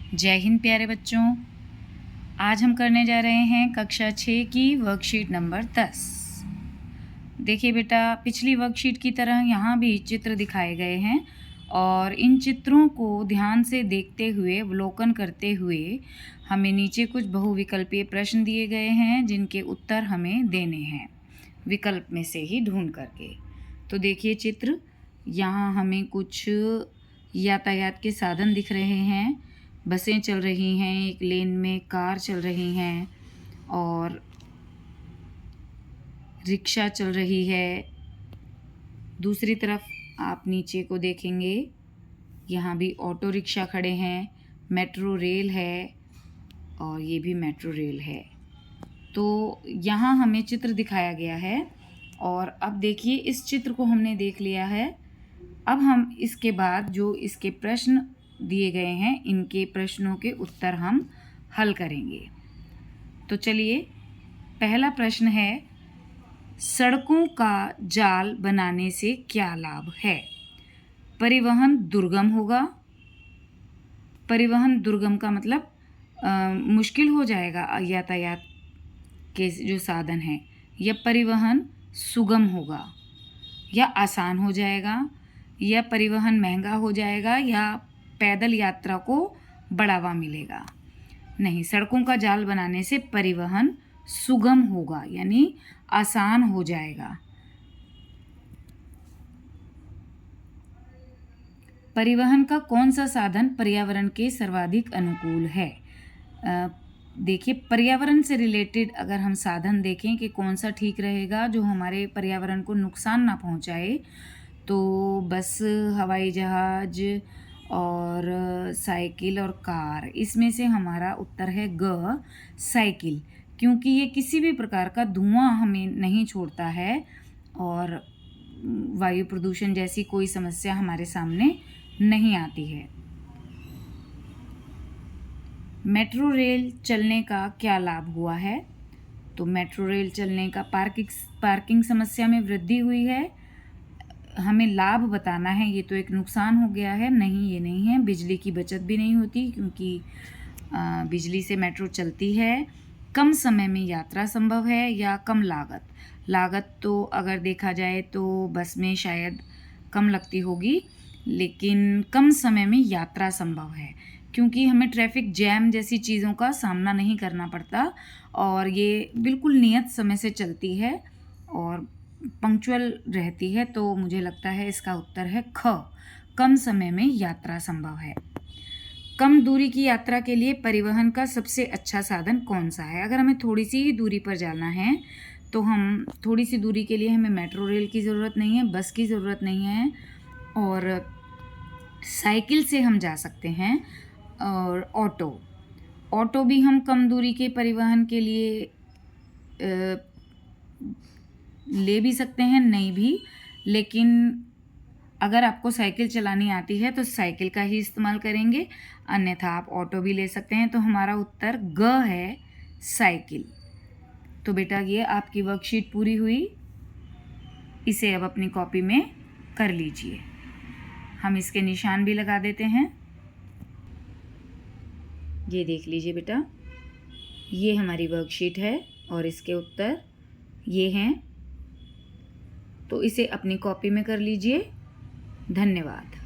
जय हिंद प्यारे बच्चों। आज हम करने जा रहे हैं कक्षा 6 की वर्कशीट नंबर 10। देखिए बेटा, पिछली वर्कशीट की तरह यहाँ भी चित्र दिखाए गए हैं और इन चित्रों को ध्यान से देखते हुए अवलोकन करते हुए हमें नीचे कुछ बहुविकल्पीय प्रश्न दिए गए हैं जिनके उत्तर हमें देने हैं विकल्प में से ही ढूंढ करके। तो देखिए चित्र, यहाँ हमें कुछ यातायात के साधन दिख रहे हैं। बसें चल रही हैं, एक लेन में कार चल रही हैं और रिक्शा चल रही है। दूसरी तरफ आप नीचे को देखेंगे, यहाँ भी ऑटो रिक्शा खड़े हैं, मेट्रो रेल है और ये भी मेट्रो रेल है। तो यहाँ हमें चित्र दिखाया गया है और अब देखिए इस चित्र को हमने देख लिया है। अब हम इसके बाद जो इसके प्रश्न दिए गए हैं, इनके प्रश्नों के उत्तर हम हल करेंगे। तो चलिए, पहला प्रश्न है, सड़कों का जाल बनाने से क्या लाभ है? परिवहन दुर्गम होगा। परिवहन दुर्गम का मतलब मुश्किल हो जाएगा यातायात के जो साधन हैं, या परिवहन सुगम होगा, या आसान हो जाएगा, या परिवहन महंगा हो जाएगा, या पैदल यात्रा को बढ़ावा मिलेगा। नहीं, सड़कों का जाल बनाने से परिवहन सुगम होगा, यानी आसान हो जाएगा। परिवहन का कौन सा साधन पर्यावरण के सर्वाधिक अनुकूल है? देखिए, पर्यावरण से रिलेटेड अगर हम साधन देखें कि कौन सा ठीक रहेगा जो हमारे पर्यावरण को नुकसान ना पहुंचाए, तो बस, हवाई जहाज और साइकिल और कार। इसमें से हमारा उत्तर है ग, साइकिल, क्योंकि ये किसी भी प्रकार का धुआं हमें नहीं छोड़ता है और वायु प्रदूषण जैसी कोई समस्या हमारे सामने नहीं आती है। मेट्रो रेल चलने का क्या लाभ हुआ है? तो मेट्रो रेल चलने का पार्किंग समस्या में वृद्धि हुई है। हमें लाभ बताना है, ये तो एक नुकसान हो गया है। नहीं, ये नहीं है। बिजली की बचत भी नहीं होती क्योंकि बिजली से मेट्रो चलती है। कम समय में यात्रा संभव है, या कम लागत। लागत तो अगर देखा जाए तो बस में शायद कम लगती होगी, लेकिन कम समय में यात्रा संभव है क्योंकि हमें ट्रैफिक जैम जैसी चीज़ों का सामना नहीं करना पड़ता और ये बिल्कुल नियत समय से चलती है और पंक्चुअल रहती है। तो मुझे लगता है इसका उत्तर है ख, कम समय में यात्रा संभव है। कम दूरी की यात्रा के लिए परिवहन का सबसे अच्छा साधन कौन सा है? अगर हमें थोड़ी सी ही दूरी पर जाना है तो हम थोड़ी सी दूरी के लिए हमें मेट्रो रेल की ज़रूरत नहीं है, बस की ज़रूरत नहीं है और साइकिल से हम जा सकते हैं। और ऑटो भी हम कम दूरी के परिवहन के लिए ले भी सकते हैं, नहीं भी। लेकिन अगर आपको साइकिल चलानी आती है तो साइकिल का ही इस्तेमाल करेंगे, अन्यथा आप ऑटो भी ले सकते हैं। तो हमारा उत्तर ग है, साइकिल। तो बेटा, ये आपकी वर्कशीट पूरी हुई। इसे अब अपनी कॉपी में कर लीजिए। हम इसके निशान भी लगा देते हैं। ये देख लीजिए बेटा, ये हमारी वर्कशीट है और इसके उत्तर ये हैं। तो इसे अपनी कॉपी में कर लीजिए। धन्यवाद।